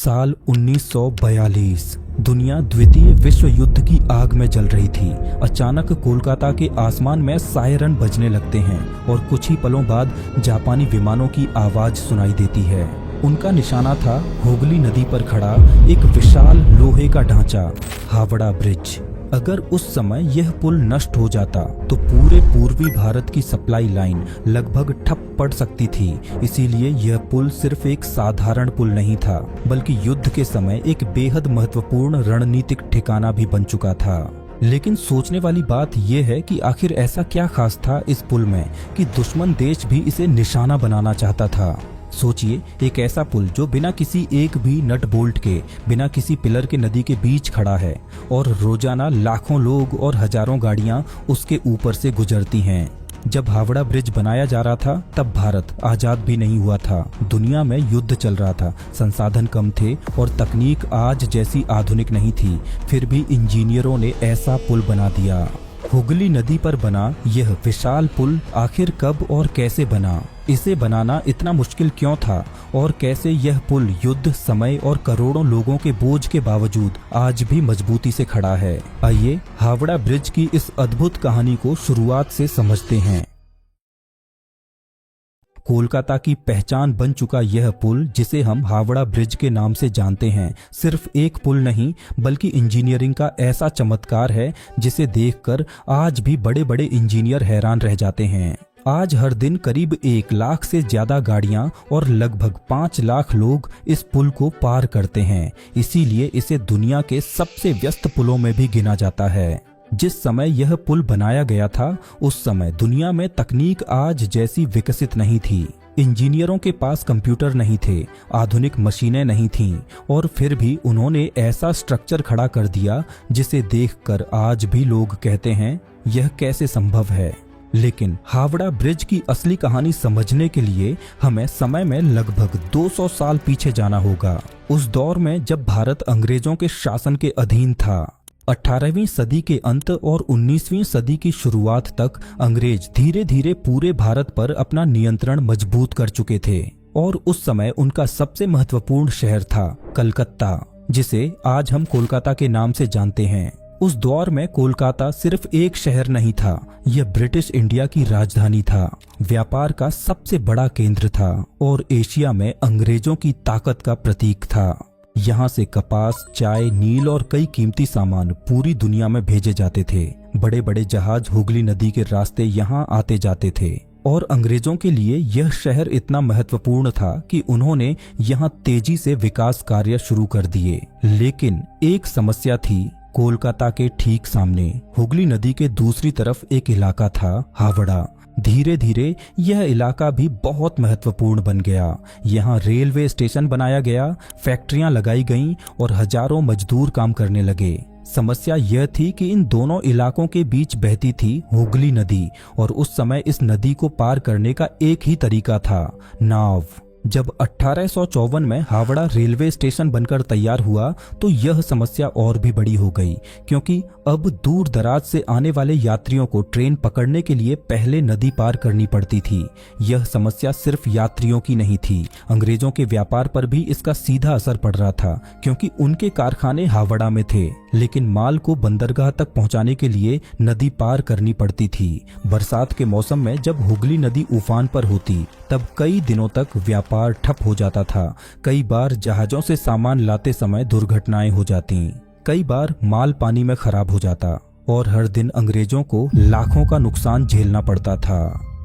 साल 1942 दुनिया द्वितीय विश्व युद्ध की आग में जल रही थी। अचानक कोलकाता के आसमान में सायरन बजने लगते हैं और कुछ ही पलों बाद जापानी विमानों की आवाज सुनाई देती है। उनका निशाना था हुगली नदी पर खड़ा एक विशाल लोहे का ढांचा, हावड़ा ब्रिज। अगर उस समय यह पुल नष्ट हो जाता तो पूरे पूर्वी भारत की सप्लाई लाइन लगभग ठप पड़ सकती थी। इसीलिए यह पुल सिर्फ एक साधारण पुल नहीं था, बल्कि युद्ध के समय एक बेहद महत्वपूर्ण रणनीतिक ठिकाना भी बन चुका था। लेकिन सोचने वाली बात यह है कि आखिर ऐसा क्या खास था इस पुल में कि दुश्मन देश भी इसे निशाना बनाना चाहता था। सोचिए, एक ऐसा पुल जो बिना किसी एक भी नट बोल्ट के, बिना किसी पिलर के नदी के बीच खड़ा है और रोजाना लाखों लोग और हजारों गाड़ियां उसके ऊपर से गुजरती हैं। जब हावड़ा ब्रिज बनाया जा रहा था तब भारत आजाद भी नहीं हुआ था। दुनिया में युद्ध चल रहा था, संसाधन कम थे और तकनीक आज जैसी आधुनिक नहीं थी। फिर भी इंजीनियरों ने ऐसा पुल बना दिया। हुगली नदी पर बना यह विशाल पुल आखिर कब और कैसे बना? इसे बनाना इतना मुश्किल क्यों था और कैसे यह पुल युद्ध, समय और करोड़ों लोगों के बोझ के बावजूद आज भी मजबूती से खड़ा है? आइए हावड़ा ब्रिज की इस अद्भुत कहानी को शुरुआत से समझते हैं। कोलकाता की पहचान बन चुका यह पुल, जिसे हम हावड़ा ब्रिज के नाम से जानते हैं, सिर्फ एक पुल नहीं बल्कि इंजीनियरिंग का ऐसा चमत्कार है जिसे देखकर आज भी बड़े बड़े इंजीनियर हैरान रह जाते हैं। आज हर दिन करीब 1 लाख से ज्यादा गाड़ियां और लगभग 5 लाख लोग इस पुल को पार करते हैं। इसीलिए इसे दुनिया के सबसे व्यस्त पुलों में भी गिना जाता है। जिस समय यह पुल बनाया गया था उस समय दुनिया में तकनीक आज जैसी विकसित नहीं थी। इंजीनियरों के पास कंप्यूटर नहीं थे, आधुनिक मशीनें नहीं थीं, और फिर भी उन्होंने ऐसा स्ट्रक्चर खड़ा कर दिया जिसे देखकर आज भी लोग कहते हैं, यह कैसे संभव है। लेकिन हावड़ा ब्रिज की असली कहानी समझने के लिए हमें समय में लगभग 200 साल पीछे जाना होगा। उस दौर में जब भारत अंग्रेजों के शासन के अधीन था। 18वीं सदी के अंत और 19वीं सदी की शुरुआत तक अंग्रेज धीरे धीरे पूरे भारत पर अपना नियंत्रण मजबूत कर चुके थे और उस समय उनका सबसे महत्वपूर्ण शहर था कलकत्ता, जिसे आज हम कोलकाता के नाम से जानते हैं। उस दौर में कोलकाता सिर्फ एक शहर नहीं था, यह ब्रिटिश इंडिया की राजधानी था, व्यापार का सबसे बड़ा केंद्र था और एशिया में अंग्रेजों की ताकत का प्रतीक था। यहाँ से कपास, चाय, नील और कई कीमती सामान पूरी दुनिया में भेजे जाते थे। बड़े बड़े जहाज हुगली नदी के रास्ते यहाँ आते जाते थे और अंग्रेजों के लिए यह शहर इतना महत्वपूर्ण था कि उन्होंने यहाँ तेजी से विकास कार्य शुरू कर दिए। लेकिन एक समस्या थी। कोलकाता के ठीक सामने हुगली नदी के दूसरी तरफ एक इलाका था, हावड़ा। धीरे धीरे यह इलाका भी बहुत महत्वपूर्ण बन गया। यहाँ रेलवे स्टेशन बनाया गया, फैक्ट्रियां लगाई गईं और हजारों मजदूर काम करने लगे। समस्या यह थी कि इन दोनों इलाकों के बीच बहती थी हुगली नदी और उस समय इस नदी को पार करने का एक ही तरीका था, नाव। जब 1854 में हावड़ा रेलवे स्टेशन बनकर तैयार हुआ तो यह समस्या और भी बड़ी हो गई, क्योंकि अब दूर दराज से आने वाले यात्रियों को ट्रेन पकड़ने के लिए पहले नदी पार करनी पड़ती थी। यह समस्या सिर्फ यात्रियों की नहीं थी, अंग्रेजों के व्यापार पर भी इसका सीधा असर पड़ रहा था, क्योंकि उनके कारखाने हावड़ा में थे, लेकिन माल को बंदरगाह तक पहुंचाने के लिए नदी पार करनी पड़ती थी। बरसात के मौसम में जब हुगली नदी उफान पर होती तब कई दिनों तक व्यापार ठप हो जाता था। कई बार जहाजों से सामान लाते समय दुर्घटनाएं हो जाती, कई बार माल पानी में खराब हो जाता और हर दिन अंग्रेजों को लाखों का नुकसान झेलना पड़ता था।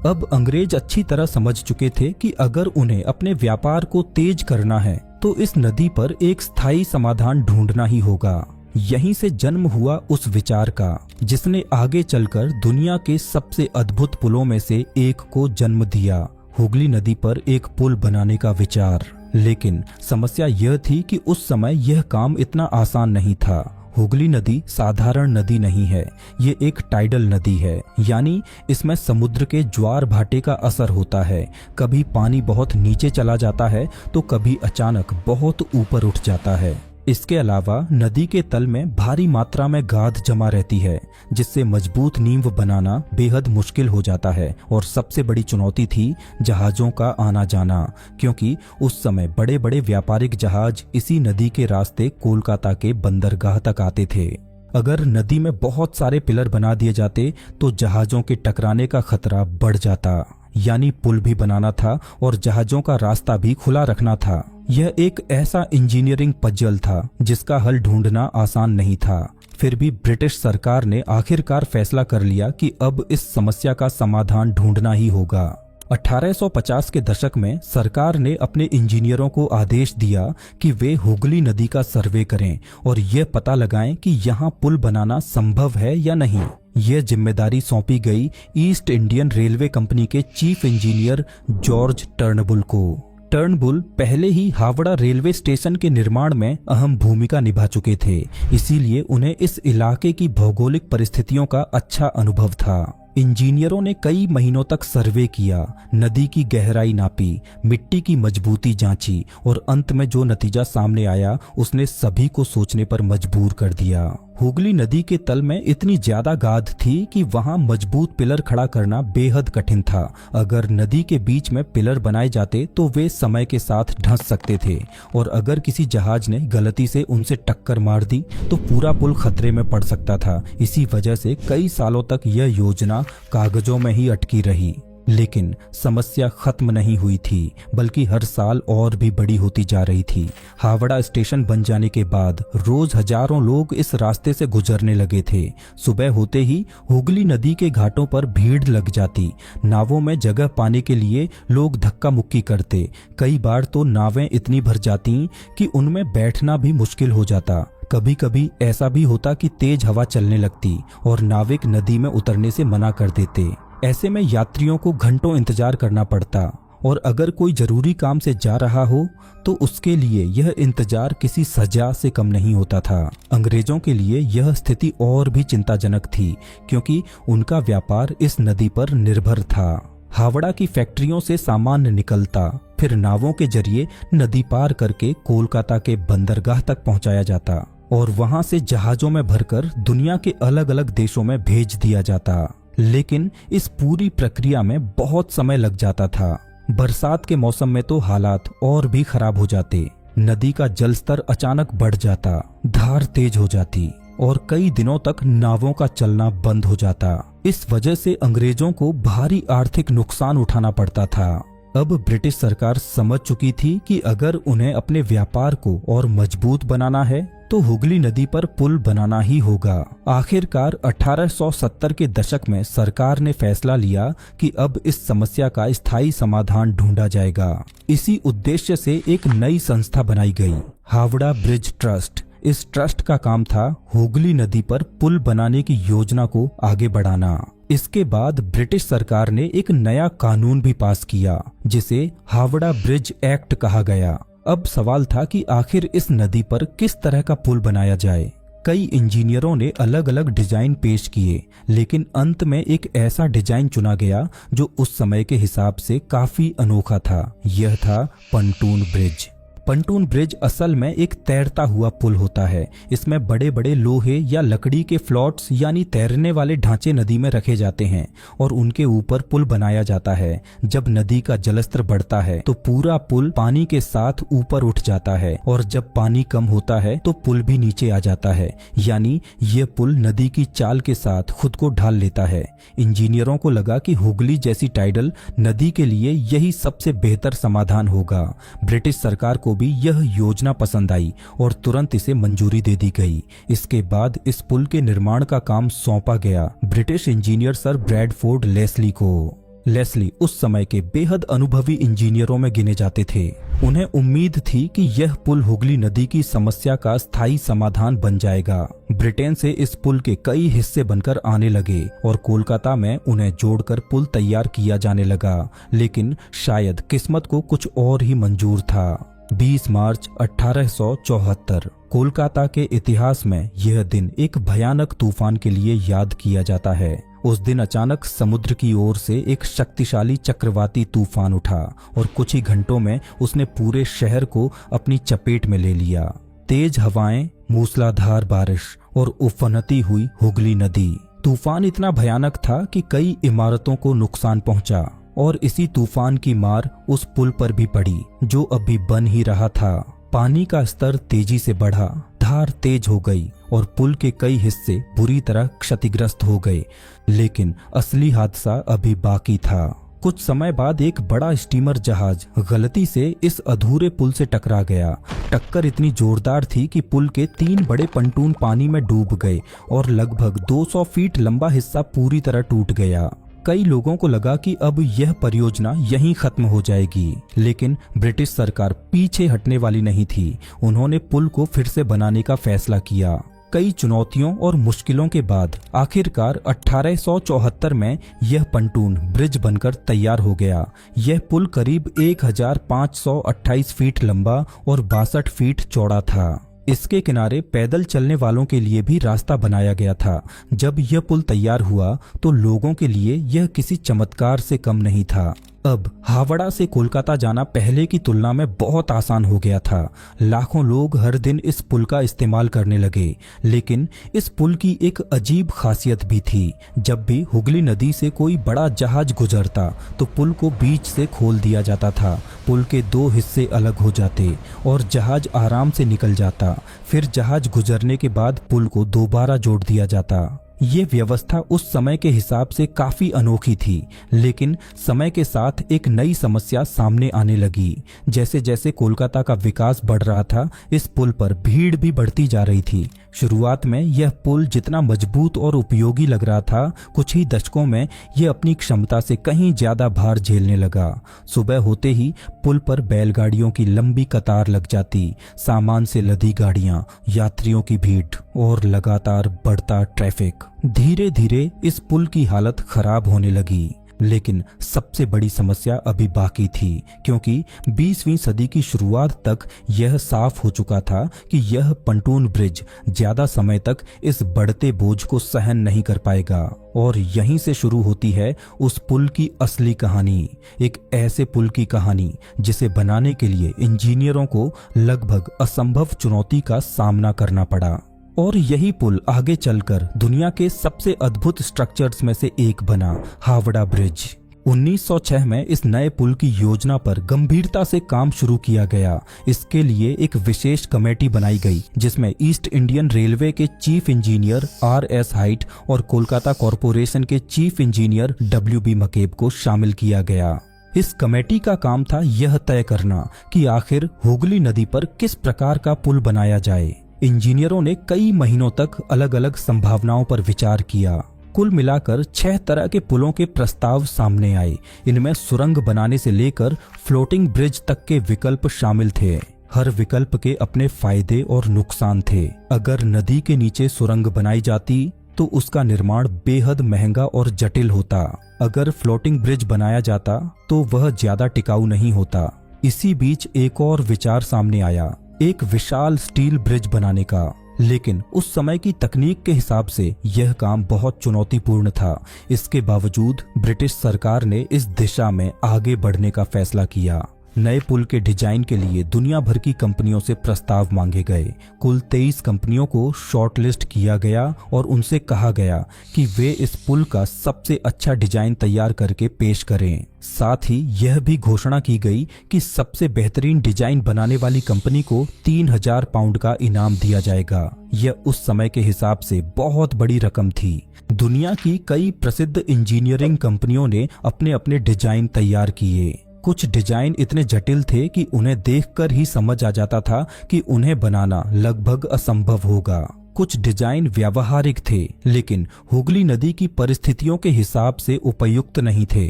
अब अंग्रेज अच्छी तरह समझ चुके थे कि अगर उन्हें अपने व्यापार को तेज करना है तो इस नदी पर एक स्थायी समाधान ढूंढना ही होगा। यहीं से जन्म हुआ उस विचार का जिसने आगे चलकर दुनिया के सबसे अद्भुत पुलों में से एक को जन्म दिया, हुगली नदी पर एक पुल बनाने का विचार। लेकिन समस्या यह थी कि उस समय यह काम इतना आसान नहीं था। हुगली नदी साधारण नदी नहीं है, ये एक टाइडल नदी है, यानी इसमें समुद्र के ज्वार भाटे का असर होता है। कभी पानी बहुत नीचे चला जाता है तो कभी अचानक बहुत ऊपर उठ जाता है। इसके अलावा नदी के तल में भारी मात्रा में गाद जमा रहती है, जिससे मजबूत नींव बनाना बेहद मुश्किल हो जाता है। और सबसे बड़ी चुनौती थी जहाजों का आना जाना, क्योंकि उस समय बड़े बड़े व्यापारिक जहाज इसी नदी के रास्ते कोलकाता के बंदरगाह तक आते थे। अगर नदी में बहुत सारे पिलर बना दिए जाते तो जहाजों के टकराने का खतरा बढ़ जाता, यानी पुल भी बनाना था और जहाजों का रास्ता भी खुला रखना था। यह एक ऐसा इंजीनियरिंग पजल था जिसका हल ढूंढना आसान नहीं था। फिर भी ब्रिटिश सरकार ने आखिरकार फैसला कर लिया कि अब इस समस्या का समाधान ढूंढना ही होगा। 1850 के दशक में सरकार ने अपने इंजीनियरों को आदेश दिया कि वे हुगली नदी का सर्वे करें और यह पता लगाएं कि यहाँ पुल बनाना संभव है या नहीं। यह जिम्मेदारी सौंपी गई ईस्ट इंडियन रेलवे कंपनी के चीफ इंजीनियर जॉर्ज टर्नबुल को। टर्नबुल पहले ही हावड़ा रेलवे स्टेशन के निर्माण में अहम भूमिका निभा चुके थे, इसीलिए उन्हें इस इलाके की भौगोलिक परिस्थितियों का अच्छा अनुभव था। इंजीनियरों ने कई महीनों तक सर्वे किया, नदी की गहराई नापी, मिट्टी की मजबूती जांची और अंत में जो नतीजा सामने आया उसने सभी को सोचने पर मजबूर कर दिया। हुगली नदी के तल में इतनी ज्यादा गाद थी कि वहां मजबूत पिलर खड़ा करना बेहद कठिन था। अगर नदी के बीच में पिलर बनाए जाते तो वे समय के साथ धंस सकते थे और अगर किसी जहाज ने गलती से उनसे टक्कर मार दी तो पूरा पुल खतरे में पड़ सकता था। इसी वजह से कई सालों तक यह योजना कागजों में ही अटकी रही। लेकिन समस्या खत्म नहीं हुई थी, बल्कि हर साल और भी बड़ी होती जा रही थी। हावड़ा स्टेशन बन जाने के बाद रोज हजारों लोग इस रास्ते से गुजरने लगे थे। सुबह होते ही हुगली नदी के घाटों पर भीड़ लग जाती। नावों में जगह पाने के लिए लोग धक्का मुक्की करते। कई बार तो नावें इतनी भर जाती कि उनमें बैठना भी मुश्किल हो जाता। कभी कभी ऐसा भी होता कि तेज हवा चलने लगती और नाविक नदी में उतरने से मना कर देते। ऐसे में यात्रियों को घंटों इंतजार करना पड़ता और अगर कोई जरूरी काम से जा रहा हो तो उसके लिए यह इंतजार किसी सजा से कम नहीं होता था। अंग्रेजों के लिए यह स्थिति और भी चिंताजनक थी, क्योंकि उनका व्यापार इस नदी पर निर्भर था। हावड़ा की फैक्ट्रियों से सामान निकलता, फिर नावों के जरिए नदी पार करके कोलकाता के बंदरगाह तक पहुंचाया जाता और वहां से जहाजों में भरकर दुनिया के अलग अलग देशों में भेज दिया जाता। लेकिन इस पूरी प्रक्रिया में बहुत समय लग जाता था। बरसात के मौसम में तो हालात और भी खराब हो जाते। नदी का जल स्तर अचानक बढ़ जाता, धार तेज हो जाती और कई दिनों तक नावों का चलना बंद हो जाता। इस वजह से अंग्रेजों को भारी आर्थिक नुकसान उठाना पड़ता था। अब ब्रिटिश सरकार समझ चुकी थी कि अगर उन्हें अपने व्यापार को और मजबूत बनाना है तो हुगली नदी पर पुल बनाना ही होगा। आखिरकार 1870 के दशक में सरकार ने फैसला लिया कि अब इस समस्या का स्थायी समाधान ढूंढा जाएगा। इसी उद्देश्य से एक नई संस्था बनाई गई, हावड़ा ब्रिज ट्रस्ट। इस ट्रस्ट का काम था हुगली नदी पर पुल बनाने की योजना को आगे बढ़ाना। इसके बाद ब्रिटिश सरकार ने एक नया कानून भी पास किया, जिसे हावड़ा ब्रिज एक्ट कहा गया। अब सवाल था कि आखिर इस नदी पर किस तरह का पुल बनाया जाए। कई इंजीनियरों ने अलग अलग डिजाइन पेश किए, लेकिन अंत में एक ऐसा डिजाइन चुना गया जो उस समय के हिसाब से काफी अनोखा था। यह था पंटून ब्रिज। पंटून ब्रिज असल में एक तैरता हुआ पुल होता है। इसमें बड़े बड़े लोहे या लकड़ी के फ्लोट्स यानी तैरने वाले ढांचे नदी में रखे जाते हैं और उनके ऊपर पुल बनाया जाता है। जब नदी का जलस्तर बढ़ता है तो पूरा पुल पानी के साथ ऊपर उठ जाता है और जब पानी कम होता है तो पुल भी नीचे आ जाता है, यानी ये पुल नदी की चाल के साथ खुद को ढाल लेता है। इंजीनियरों को लगा कि हुगली जैसी टाइडल नदी के लिए यही सबसे बेहतर समाधान होगा। ब्रिटिश सरकार को भी यह योजना पसंद आई और तुरंत इसे मंजूरी दे दी गई। इसके बाद इस पुल के निर्माण का काम सौंपा गया British engineer sir Bradford Leslie को। लेस्ली उस समय के बेहद अनुभवी इंजीनियरों में गिने जाते थे। उन्हें उम्मीद थी कि यह पुल हुगली नदी की समस्या का स्थायी समाधान बन जाएगा। ब्रिटेन से इस पुल के कई हिस्से बनकर आने लगे और कोलकाता में उन्हें जोड़कर पुल तैयार किया जाने लगा। लेकिन शायद किस्मत को कुछ और ही मंजूर था। 20 मार्च 1874 कोलकाता के इतिहास में यह दिन एक भयानक तूफान के लिए याद किया जाता है। उस दिन अचानक समुद्र की ओर से एक शक्तिशाली चक्रवाती तूफान उठा और कुछ ही घंटों में उसने पूरे शहर को अपनी चपेट में ले लिया। तेज हवाएं, मूसलाधार बारिश और उफनती हुई हुगली नदी। तूफान इतना भयानक था कि कई इमारतों को नुकसान पहुंचा और इसी तूफान की मार उस पुल पर भी पड़ी जो अभी बन ही रहा था। पानी का स्तर तेजी से बढ़ा, धार तेज हो गई और पुल के कई हिस्से बुरी तरह क्षतिग्रस्त हो गए। लेकिन असली हादसा अभी बाकी था। कुछ समय बाद एक बड़ा स्टीमर जहाज गलती से इस अधूरे पुल से टकरा गया। टक्कर इतनी जोरदार थी कि पुल के 3 बड़े पंटून पानी में डूब गए और लगभग 200 फीट लंबा हिस्सा पूरी तरह टूट गया। कई लोगों को लगा कि अब यह परियोजना यहीं खत्म हो जाएगी, लेकिन ब्रिटिश सरकार पीछे हटने वाली नहीं थी। उन्होंने पुल को फिर से बनाने का फैसला किया। कई चुनौतियों और मुश्किलों के बाद आखिरकार 1874 में यह पंटून ब्रिज बनकर तैयार हो गया। यह पुल करीब 1528 फीट लंबा और 62 फीट चौड़ा था। इसके किनारे पैदल चलने वालों के लिए भी रास्ता बनाया गया था। जब यह पुल तैयार हुआ तो लोगों के लिए यह किसी चमत्कार से कम नहीं था। अब हावड़ा से कोलकाता जाना पहले की तुलना में बहुत आसान हो गया था। लाखों लोग हर दिन इस पुल का इस्तेमाल करने लगे। लेकिन इस पुल की एक अजीब खासियत भी थी। जब भी हुगली नदी से कोई बड़ा जहाज गुजरता तो पुल को बीच से खोल दिया जाता था। पुल के 2 हिस्से अलग हो जाते और जहाज आराम से निकल जाता। फिर जहाज गुजरने के बाद पुल को दोबारा जोड़ दिया जाता। ये व्यवस्था उस समय के हिसाब से काफी अनोखी थी, लेकिन समय के साथ एक नई समस्या सामने आने लगी। जैसे जैसे कोलकाता का विकास बढ़ रहा था, इस पुल पर भीड़ भी बढ़ती जा रही थी। शुरुआत में यह पुल जितना मजबूत और उपयोगी लग रहा था, कुछ ही दशकों में यह अपनी क्षमता से कहीं ज्यादा भार झेलने लगा। सुबह होते ही पुल पर बैलगाड़ियों की लंबी कतार लग जाती, सामान से लदी गाड़ियां, यात्रियों की भीड़ और लगातार बढ़ता ट्रैफिक। धीरे धीरे इस पुल की हालत खराब होने लगी। लेकिन सबसे बड़ी समस्या अभी बाकी थी, क्योंकि 20वीं सदी की शुरुआत तक यह साफ हो चुका था कि यह पंटून ब्रिज ज्यादा समय तक इस बढ़ते बोझ को सहन नहीं कर पाएगा। और यहीं से शुरू होती है उस पुल की असली कहानी। एक ऐसे पुल की कहानी जिसे बनाने के लिए इंजीनियरों को लगभग असंभव चुनौती का सामना करना पड़ा। और यही पुल आगे चलकर दुनिया के सबसे अद्भुत स्ट्रक्चर्स में से एक बना, हावड़ा ब्रिज। 1906 में इस नए पुल की योजना पर गंभीरता से काम शुरू किया गया। इसके लिए एक विशेष कमेटी बनाई गई, जिसमें ईस्ट इंडियन रेलवे के चीफ इंजीनियर RS हाइट और कोलकाता कॉरपोरेशन के चीफ इंजीनियर WB मकेब को शामिल किया गया। इस कमेटी का काम था यह तय करना कि आखिर हुगली नदी पर किस प्रकार का पुल बनाया जाए। इंजीनियरों ने कई महीनों तक अलग अलग संभावनाओं पर विचार किया। कुल मिलाकर 6 तरह के पुलों के प्रस्ताव सामने आए। इनमें सुरंग बनाने से लेकर फ्लोटिंग ब्रिज तक के विकल्प शामिल थे। हर विकल्प के अपने फायदे और नुकसान थे। अगर नदी के नीचे सुरंग बनाई जाती तो उसका निर्माण बेहद महंगा और जटिल होता। अगर फ्लोटिंग ब्रिज बनाया जाता तो वह ज्यादा टिकाऊ नहीं होता। इसी बीच एक और विचार सामने आया, एक विशाल स्टील ब्रिज बनाने का। लेकिन उस समय की तकनीक के हिसाब से यह काम बहुत चुनौतीपूर्ण था। इसके बावजूद ब्रिटिश सरकार ने इस दिशा में आगे बढ़ने का फैसला किया। नए पुल के डिजाइन के लिए दुनिया भर की कंपनियों से प्रस्ताव मांगे गए। कुल 23 कंपनियों को शॉर्टलिस्ट किया गया और उनसे कहा गया कि वे इस पुल का सबसे अच्छा डिजाइन तैयार करके पेश करें। साथ ही यह भी घोषणा की गई कि सबसे बेहतरीन डिजाइन बनाने वाली कंपनी को 3000 पाउंड का इनाम दिया जाएगा। यह उस समय के हिसाब से बहुत बड़ी रकम थी। दुनिया की कई प्रसिद्ध इंजीनियरिंग कंपनियों ने अपने अपने डिजाइन तैयार किए। कुछ डिजाइन इतने जटिल थे कि उन्हें देखकर ही समझ आ जाता था कि उन्हें बनाना लगभग असंभव होगा। कुछ डिजाइन व्यावहारिक थे, लेकिन हुगली नदी की परिस्थितियों के हिसाब से उपयुक्त नहीं थे।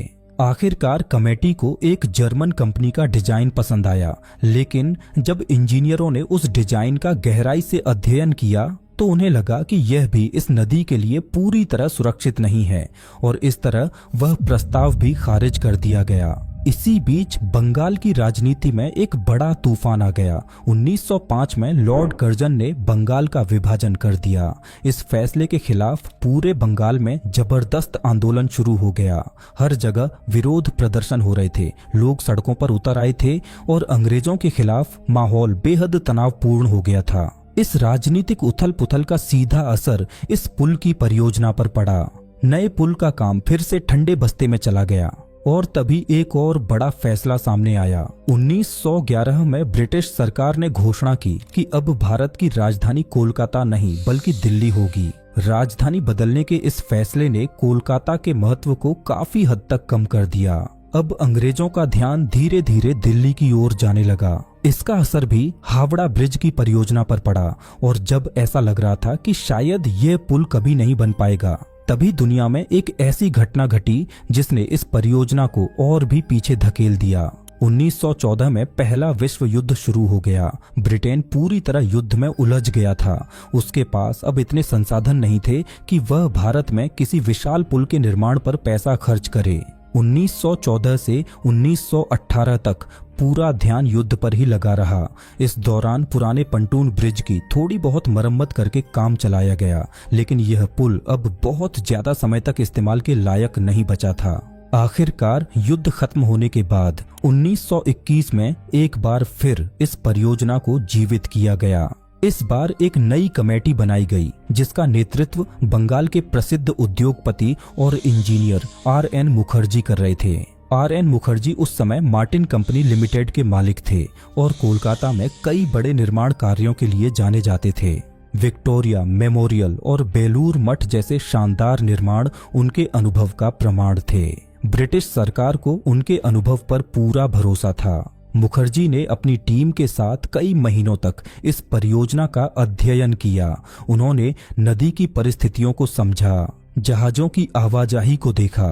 आखिरकार कमेटी को एक जर्मन कंपनी का डिजाइन पसंद आया, लेकिन जब इंजीनियरों ने उस डिजाइन का गहराई से अध्ययन किया तो उन्हें लगा कि यह भी इस नदी के लिए पूरी तरह सुरक्षित नहीं है और इस तरह वह प्रस्ताव भी खारिज कर दिया गया। इसी बीच बंगाल की राजनीति में एक बड़ा तूफान आ गया। 1905 में लॉर्ड कर्जन ने बंगाल का विभाजन कर दिया। इस फैसले के खिलाफ पूरे बंगाल में जबरदस्त आंदोलन शुरू हो गया। हर जगह विरोध प्रदर्शन हो रहे थे, लोग सड़कों पर उतर आए थे और अंग्रेजों के खिलाफ माहौल बेहद तनावपूर्ण हो गया था। इस राजनीतिक उथल पुथल का सीधा असर इस पुल की परियोजना पर पड़ा। नए पुल का काम फिर से ठंडे बस्ते में चला गया और तभी एक और बड़ा फैसला सामने आया। 1911 में ब्रिटिश सरकार ने घोषणा की कि अब भारत की राजधानी कोलकाता नहीं बल्कि दिल्ली होगी। राजधानी बदलने के इस फैसले ने कोलकाता के महत्व को काफी हद तक कम कर दिया। अब अंग्रेजों का ध्यान धीरे धीरे दिल्ली की ओर जाने लगा। इसका असर भी हावड़ा ब्रिज की परियोजना पर पड़ा और जब ऐसा लग रहा था कि शायद यह पुल कभी नहीं बन पाएगा, तभी दुनिया में एक ऐसी घटना घटी जिसने इस परियोजना को और भी पीछे धकेल दिया। 1914 में पहला विश्व युद्ध शुरू हो गया। ब्रिटेन पूरी तरह युद्ध में उलझ गया था। उसके पास अब इतने संसाधन नहीं थे कि वह भारत में किसी विशाल पुल के निर्माण पर पैसा खर्च करे। 1914 से 1918 तक पूरा ध्यान युद्ध पर ही लगा रहा। इस दौरान पुराने पंटून ब्रिज की थोड़ी बहुत मरम्मत करके काम चलाया गया, लेकिन यह पुल अब बहुत ज्यादा समय तक इस्तेमाल के लायक नहीं बचा था। आखिरकार युद्ध खत्म होने के बाद 1921 में एक बार फिर इस परियोजना को जीवित किया गया। इस बार एक नई कमेटी बनाई गई जिसका नेतृत्व बंगाल के प्रसिद्ध उद्योगपति और इंजीनियर R.N. मुखर्जी कर रहे थे। R.N. मुखर्जी उस समय मार्टिन कंपनी लिमिटेड के मालिक थे और कोलकाता में कई बड़े निर्माण कार्यों के लिए जाने जाते थे। विक्टोरिया मेमोरियल और बेलूर मठ जैसे शानदार निर्माण उनके अनुभव का प्रमाण थे। ब्रिटिश सरकार को उनके अनुभव पर पूरा भरोसा था। मुखर्जी ने अपनी टीम के साथ कई महीनों तक इस परियोजना का अध्ययन किया। उन्होंने नदी की परिस्थितियों को समझा, जहाजों की आवाजाही को देखा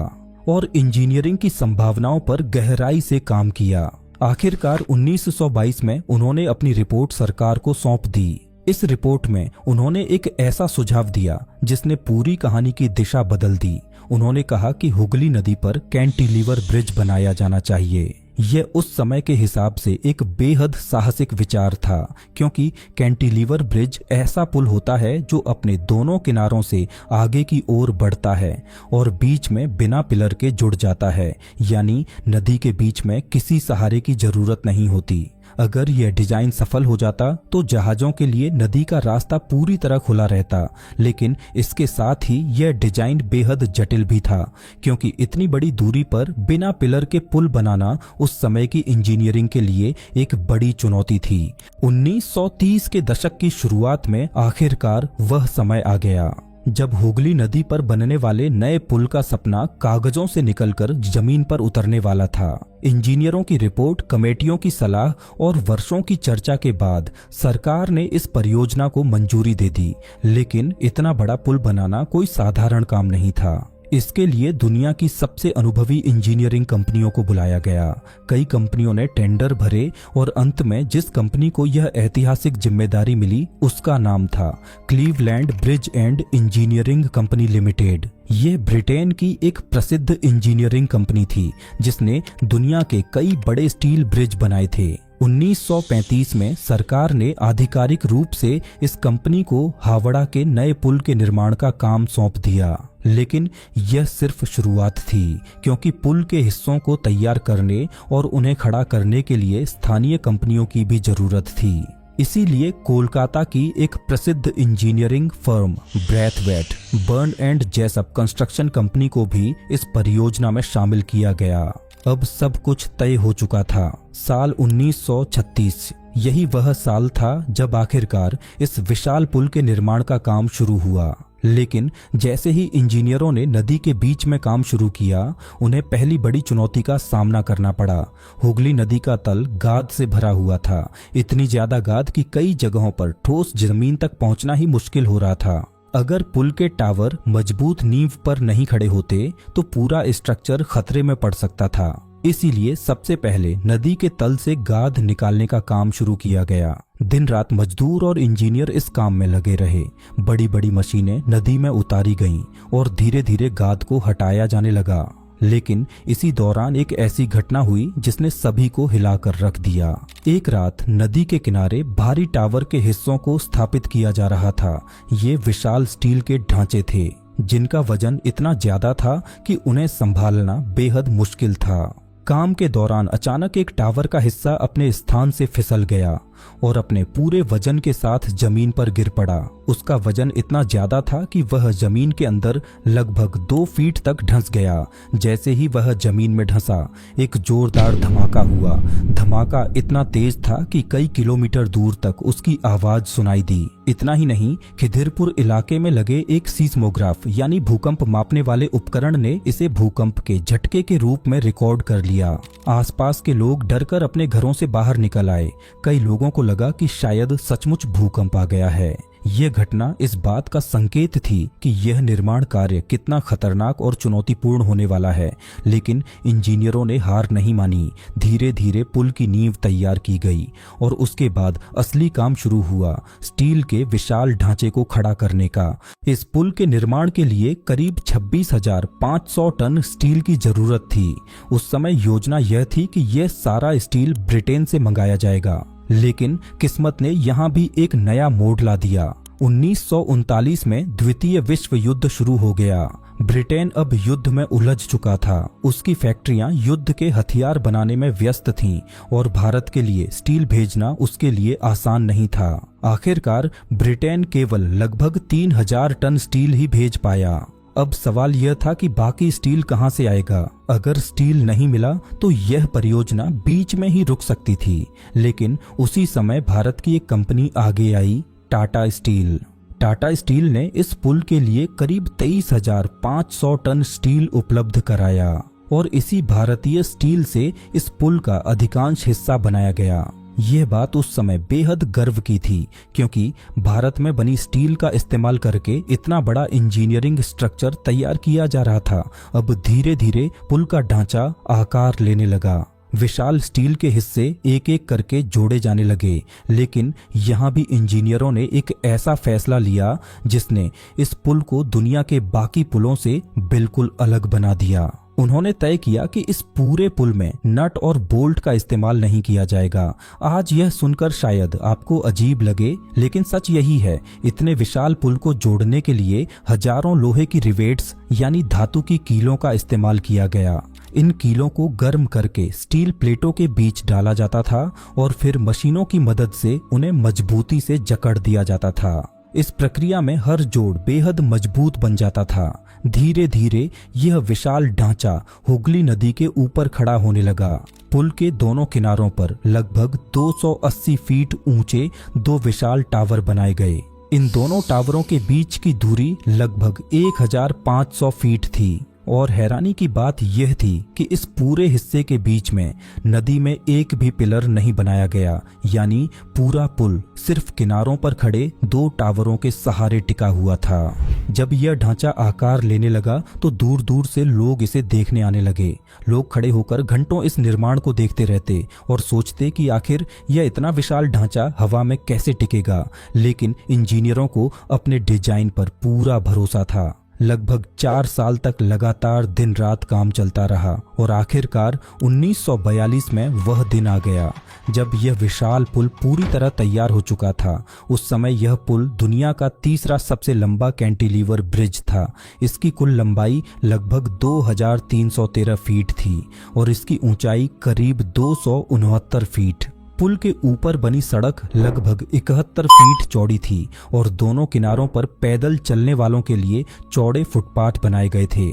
और इंजीनियरिंग की संभावनाओं पर गहराई से काम किया। आखिरकार 1922 में उन्होंने अपनी रिपोर्ट सरकार को सौंप दी। इस रिपोर्ट में उन्होंने एक ऐसा सुझाव दिया जिसने पूरी कहानी की दिशा बदल दी। उन्होंने कहा कि हुगली नदी पर कैंटिलीवर ब्रिज बनाया जाना चाहिए। यह उस समय के हिसाब से एक बेहद साहसिक विचार था, क्योंकि कैंटिलीवर ब्रिज ऐसा पुल होता है जो अपने दोनों किनारों से आगे की ओर बढ़ता है और बीच में बिना पिलर के जुड़ जाता है, यानी नदी के बीच में किसी सहारे की जरूरत नहीं होती। अगर यह डिजाइन सफल हो जाता तो जहाजों के लिए नदी का रास्ता पूरी तरह खुला रहता, लेकिन इसके साथ ही यह डिजाइन बेहद जटिल भी था, क्योंकि इतनी बड़ी दूरी पर बिना पिलर के पुल बनाना उस समय की इंजीनियरिंग के लिए एक बड़ी चुनौती थी। 1930 के दशक की शुरुआत में आखिरकार वह समय आ गया जब हुगली नदी पर बनने वाले नए पुल का सपना कागजों से निकलकर जमीन पर उतरने वाला था। इंजीनियरों की रिपोर्ट, कमेटियों की सलाह और वर्षों की चर्चा के बाद सरकार ने इस परियोजना को मंजूरी दे दी, लेकिन इतना बड़ा पुल बनाना कोई साधारण काम नहीं था। इसके लिए दुनिया की सबसे अनुभवी इंजीनियरिंग कंपनियों को बुलाया गया। कई कंपनियों ने टेंडर भरे और अंत में जिस कंपनी को यह ऐतिहासिक जिम्मेदारी मिली उसका नाम था Cleveland bridge and engineering company limited. ये ब्रिटेन की एक प्रसिद्ध इंजीनियरिंग कंपनी थी जिसने दुनिया के कई बड़े स्टील ब्रिज बनाए थे। 1935 में सरकार ने आधिकारिक रूप से इस कंपनी को हावड़ा के नए पुल के निर्माण का काम सौंप दिया, लेकिन यह सिर्फ शुरुआत थी, क्योंकि पुल के हिस्सों को तैयार करने और उन्हें खड़ा करने के लिए स्थानीय कंपनियों की भी जरूरत थी। इसीलिए कोलकाता की एक प्रसिद्ध engineering firm Brathwaite, burn and Jessop construction company को भी इस परियोजना में शामिल किया गया। अब सब कुछ तय हो चुका था। साल 1936 यही वह साल था जब आखिरकार इस विशाल पुल के निर्माण का काम शुरू हुआ। लेकिन जैसे ही इंजीनियरों ने नदी के बीच में काम शुरू किया, उन्हें पहली बड़ी चुनौती का सामना करना पड़ा। हुगली नदी का तल गाद से भरा हुआ था, इतनी ज्यादा गाद कि कई जगहों पर ठोस जमीन तक पहुंचना ही मुश्किल हो रहा था। अगर पुल के टावर मजबूत नींव पर नहीं खड़े होते तो पूरा स्ट्रक्चर खतरे में पड़ सकता था। इसीलिए सबसे पहले नदी के तल से गाद निकालने का काम शुरू किया गया। दिन रात मजदूर और इंजीनियर इस काम में लगे रहे। बड़ी बड़ी मशीनें नदी में उतारी गईं और धीरे धीरे गाद को हटाया जाने लगा। लेकिन इसी दौरान एक ऐसी घटना हुई जिसने सभी को हिलाकर रख दिया। एक रात नदी के किनारे भारी टावर के हिस्सों को स्थापित किया जा रहा था। ये विशाल स्टील के ढांचे थे जिनका वजन इतना ज्यादा था कि उन्हें संभालना बेहद मुश्किल था। काम के दौरान अचानक एक टावर का हिस्सा अपने स्थान से फिसल गया और अपने पूरे वजन के साथ जमीन पर गिर पड़ा। उसका वजन इतना ज्यादा था कि वह जमीन के अंदर लगभग 2 फीट तक धंस गया। जैसे ही वह जमीन में धंसा, एक जोरदार धमाका हुआ। धमाका इतना तेज था कि कई किलोमीटर दूर तक उसकी आवाज सुनाई दी। इतना ही नहीं, खिदिरपुर इलाके में लगे एक सीस्मोग्राफ यानी भूकंप मापने वाले उपकरण ने इसे भूकंप के झटके के रूप में रिकॉर्ड कर लिया। आसपास के लोग डरकर अपने घरों से बाहर निकल आए। कई लोगों को लगा कि शायद सचमुच भूकंप आ गया है। यह घटना इस बात का संकेत थी कि यह निर्माण कार्य कितना खतरनाक और चुनौतीपूर्ण होने वाला है। लेकिन इंजीनियरों ने हार नहीं मानी। धीरे धीरे पुल की नींव तैयार की गई और उसके बाद असली काम शुरू हुआ, स्टील के विशाल ढांचे को खड़ा करने का। इस पुल के निर्माण के लिए करीब 26,500 टन स्टील की जरूरत थी। उस समय योजना यह थी कि यह सारा स्टील ब्रिटेन से मंगाया जाएगा, लेकिन किस्मत ने यहाँ भी एक नया मोड़ ला दिया। 1939 में द्वितीय विश्व युद्ध शुरू हो गया। ब्रिटेन अब युद्ध में उलझ चुका था। उसकी फैक्ट्रियां युद्ध के हथियार बनाने में व्यस्त थीं और भारत के लिए स्टील भेजना उसके लिए आसान नहीं था। आखिरकार ब्रिटेन केवल लगभग 3,000 टन स्टील ही भेज पाया। अब सवाल यह था कि बाकी स्टील कहां से आएगा। अगर स्टील नहीं मिला तो यह परियोजना बीच में ही रुक सकती थी। लेकिन उसी समय भारत की एक कंपनी आगे आई, टाटा स्टील। टाटा स्टील ने इस पुल के लिए करीब 23,500 टन स्टील उपलब्ध कराया और इसी भारतीय स्टील से इस पुल का अधिकांश हिस्सा बनाया गया। यह बात उस समय बेहद गर्व की थी, क्योंकि भारत में बनी स्टील का इस्तेमाल करके इतना बड़ा इंजीनियरिंग स्ट्रक्चर तैयार किया जा रहा था। अब धीरे धीरे पुल का ढांचा आकार लेने लगा। विशाल स्टील के हिस्से एक एक करके जोड़े जाने लगे। लेकिन यहाँ भी इंजीनियरों ने एक ऐसा फैसला लिया जिसने इस पुल को दुनिया के बाकी पुलों से बिल्कुल अलग बना दिया। उन्होंने तय किया कि इस पूरे पुल में नट और बोल्ट का इस्तेमाल नहीं किया जाएगा। आज यह सुनकर शायद आपको अजीब लगे, लेकिन सच यही है। इतने विशाल पुल को जोड़ने के लिए हजारों लोहे की रिवेट्स यानी धातु की कीलों का इस्तेमाल किया गया। इन कीलों को गर्म करके स्टील प्लेटों के बीच डाला जाता था और फिर मशीनों की मदद से उन्हें मजबूती से जकड़ दिया जाता था। इस प्रक्रिया में हर जोड़ बेहद मजबूत बन जाता था। धीरे धीरे यह विशाल ढांचा हुगली नदी के ऊपर खड़ा होने लगा। पुल के दोनों किनारों पर लगभग 280 फीट ऊंचे 2 विशाल टावर बनाए गए। इन दोनों टावरों के बीच की दूरी लगभग 1,500 फीट थी। और हैरानी की बात यह थी कि इस पूरे हिस्से के बीच में नदी में एक भी पिलर नहीं बनाया गया, यानी पूरा पुल सिर्फ किनारों पर खड़े 2 टावरों के सहारे टिका हुआ था। जब यह ढांचा आकार लेने लगा तो दूर दूर से लोग इसे देखने आने लगे। लोग खड़े होकर घंटों इस निर्माण को देखते रहते और सोचते कि आखिर यह इतना विशाल ढांचा हवा में कैसे टिकेगा। लेकिन इंजीनियरों को अपने डिजाइन पर पूरा भरोसा था। लगभग 4 साल तक लगातार दिन रात काम चलता रहा और आखिरकार 1942 में वह दिन आ गया जब यह विशाल पुल पूरी तरह तैयार हो चुका था। उस समय यह पुल दुनिया का तीसरा सबसे लंबा कैंटिलीवर ब्रिज था। इसकी कुल लंबाई लगभग 2,313 फीट थी और इसकी ऊंचाई करीब 269 फीट। पुल के ऊपर बनी सड़क लगभग 71 फीट चौड़ी थी और दोनों किनारों पर पैदल चलने वालों के लिए चौड़े फुटपाथ बनाए गए थे।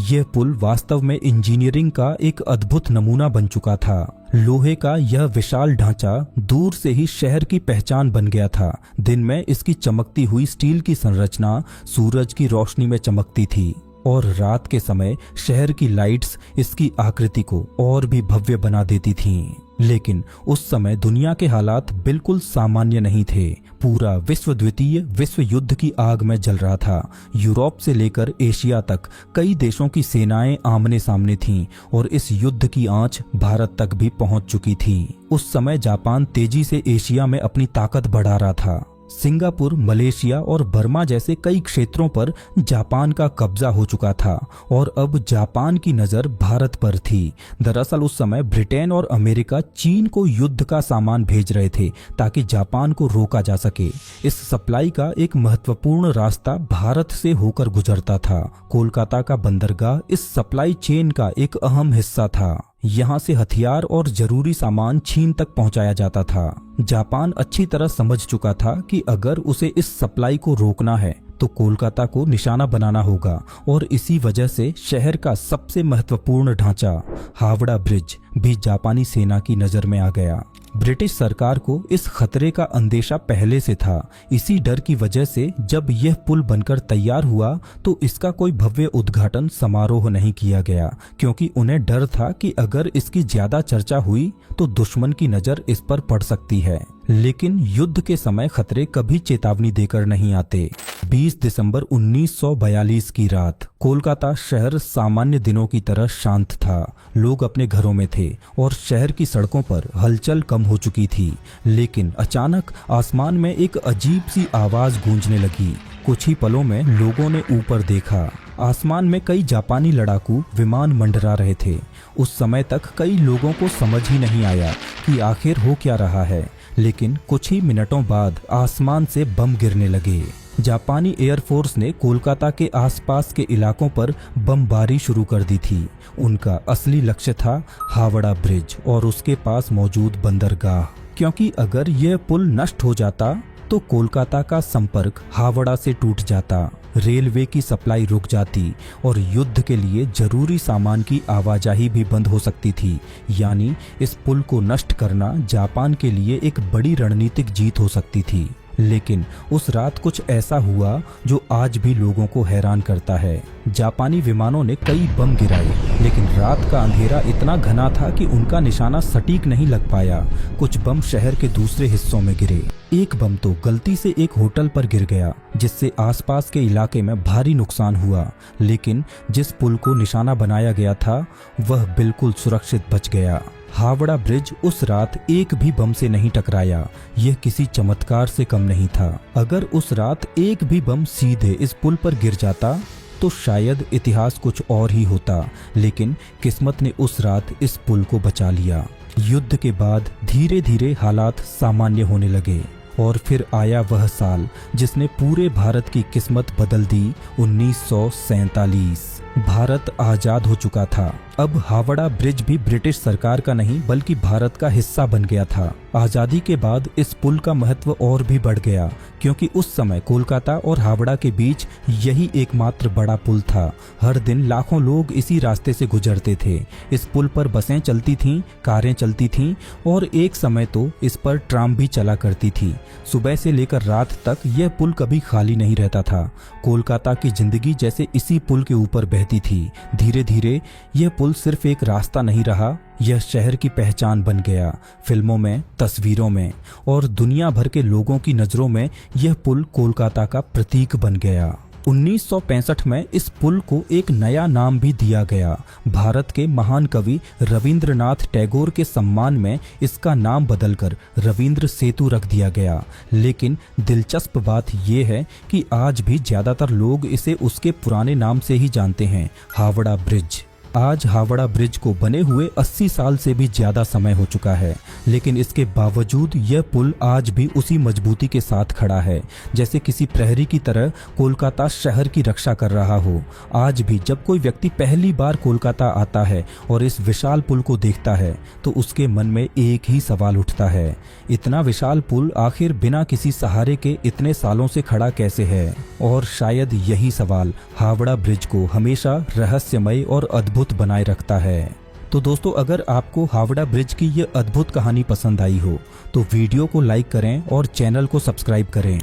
यह पुल वास्तव में इंजीनियरिंग का एक अद्भुत नमूना बन चुका था। लोहे का यह विशाल ढांचा दूर से ही शहर की पहचान बन गया था। दिन में इसकी चमकती हुई स्टील की संरचना सूरज की रोशनी में चमकती थी और रात के समय शहर की लाइट्स इसकी आकृति को और भी भव्य बना देती थीं। लेकिन उस समय दुनिया के हालात बिल्कुल सामान्य नहीं थे। पूरा विश्व द्वितीय विश्व युद्ध की आग में जल रहा था। यूरोप से लेकर एशिया तक कई देशों की सेनाएं आमने सामने थीं और इस युद्ध की आंच भारत तक भी पहुंच चुकी थी। उस समय जापान तेजी से एशिया में अपनी ताकत बढ़ा रहा था सिंगापुर, मलेशिया और बर्मा जैसे कई क्षेत्रों पर जापान का कब्जा हो चुका था और अब जापान की नज़र भारत पर थी। दरअसल उस समय ब्रिटेन और अमेरिका चीन को युद्ध का सामान भेज रहे थे ताकि जापान को रोका जा सके। इस सप्लाई का एक महत्वपूर्ण रास्ता भारत से होकर गुजरता था। कोलकाता का बंदरगाह इस सप्लाई चेन का एक अहम हिस्सा था। यहाँ से हथियार और जरूरी सामान चीन तक पहुंचाया जाता था। जापान अच्छी तरह समझ चुका था कि अगर उसे इस सप्लाई को रोकना है तो कोलकाता को निशाना बनाना होगा और इसी वजह से शहर का सबसे महत्वपूर्ण ढांचा हावड़ा ब्रिज भी जापानी सेना की नजर में आ गया। ब्रिटिश सरकार को इस खतरे का अंदेशा पहले से था। इसी डर की वजह से जब यह पुल बनकर तैयार हुआ तो इसका कोई भव्य उद्घाटन समारोह नहीं किया गया, क्योंकि उन्हें डर था कि अगर इसकी ज्यादा चर्चा हुई तो दुश्मन की नजर इस पर पड़ सकती है। लेकिन युद्ध के समय खतरे कभी चेतावनी देकर नहीं आते। 20 दिसंबर 1942 की रात कोलकाता शहर सामान्य दिनों की तरह शांत था। लोग अपने घरों में थे और शहर की सड़कों पर हलचल कम हो चुकी थी। लेकिन अचानक आसमान में एक अजीब सी आवाज गूंजने लगी। कुछ ही पलों में लोगों ने ऊपर देखा। आसमान में कई जापानी लड़ाकू विमान मंडरा रहे थे। उस समय तक कई लोगों को समझ ही नहीं आया कि आखिर हो क्या रहा है। लेकिन कुछ ही मिनटों बाद आसमान से बम गिरने लगे। जापानी एयरफोर्स ने कोलकाता के आसपास के इलाकों पर बमबारी शुरू कर दी थी। उनका असली लक्ष्य था हावड़ा ब्रिज और उसके पास मौजूद बंदरगाह, क्योंकि अगर यह पुल नष्ट हो जाता तो कोलकाता का संपर्क हावड़ा से टूट जाता, रेलवे की सप्लाई रुक जाती और युद्ध के लिए जरूरी सामान की आवाजाही भी बंद हो सकती थी। यानी इस पुल को नष्ट करना जापान के लिए एक बड़ी रणनीतिक जीत हो सकती थी। लेकिन उस रात कुछ ऐसा हुआ जो आज भी लोगों को हैरान करता है। जापानी विमानों ने कई बम गिराए, लेकिन रात का अंधेरा इतना घना था कि उनका निशाना सटीक नहीं लग पाया। कुछ बम शहर के दूसरे हिस्सों में गिरे। एक बम तो गलती से एक होटल पर गिर गया, जिससे आसपास के इलाके में भारी नुकसान हुआ। लेकिन जिस पुल को निशाना बनाया गया था वह बिल्कुल सुरक्षित बच गया। हावड़ा ब्रिज उस रात एक भी बम से नहीं टकराया। यह किसी चमत्कार से कम नहीं था। अगर उस रात एक भी बम सीधे इस पुल पर गिर जाता तो शायद इतिहास कुछ और ही होता। लेकिन किस्मत ने उस रात इस पुल को बचा लिया। युद्ध के बाद धीरे धीरे हालात सामान्य होने लगे और फिर आया वह साल जिसने पूरे भारत की किस्मत बदल दी। 1947 भारत आजाद हो चुका था। अब हावड़ा ब्रिज भी ब्रिटिश सरकार का नहीं बल्कि भारत का हिस्सा बन गया था। आजादी के बाद इस पुल का महत्व और भी बढ़ गया, क्योंकि उस समय कोलकाता और हावड़ा के बीच यही एकमात्र बड़ा पुल था। हर दिन लाखों लोग इसी रास्ते से गुजरते थे। इस पुल पर बसें चलती थीं, कारें चलती थीं और एक समय तो इस पर ट्राम भी चला करती थी। सुबह से लेकर रात तक यह पुल कभी खाली नहीं रहता था। कोलकाता की जिंदगी जैसे इसी पुल के ऊपर बहती थी। धीरे धीरे यह पुल सिर्फ एक रास्ता नहीं रहा, यह शहर की पहचान बन गया। फिल्मों में, तस्वीरों में और दुनिया भर के लोगों की नजरों में यह पुल कोलकाता का प्रतीक बन गया। 1965 में इस पुल को एक नया नाम भी दिया गया। भारत के महान कवि रविंद्रनाथ टैगोर के सम्मान में इसका नाम बदलकर रविंद्र सेतु रख दिया गया। लेकिन दिलचस्प बात यह है कि आज भी ज्यादातर लोग इसे उसके पुराने नाम से ही जानते हैं, हावड़ा ब्रिज। आज हावड़ा ब्रिज को बने हुए 80 साल से भी ज्यादा समय हो चुका है, लेकिन इसके बावजूद यह पुल आज भी उसी मजबूती के साथ खड़ा है, जैसे किसी प्रहरी की तरह कोलकाता शहर की रक्षा कर रहा हो। आज भी जब कोई व्यक्ति पहली बार कोलकाता आता है और इस विशाल पुल को देखता है तो उसके मन में एक ही सवाल उठता है, इतना विशाल पुल आखिर बिना किसी सहारे के इतने सालों से खड़ा कैसे है? और शायद यही सवाल हावड़ा ब्रिज को हमेशा रहस्यमय और अद्भुत बनाए रखता है। तो दोस्तों, अगर आपको हावड़ा ब्रिज की ये अद्भुत कहानी पसंद आई हो तो वीडियो को लाइक करें और चैनल को सब्सक्राइब करें।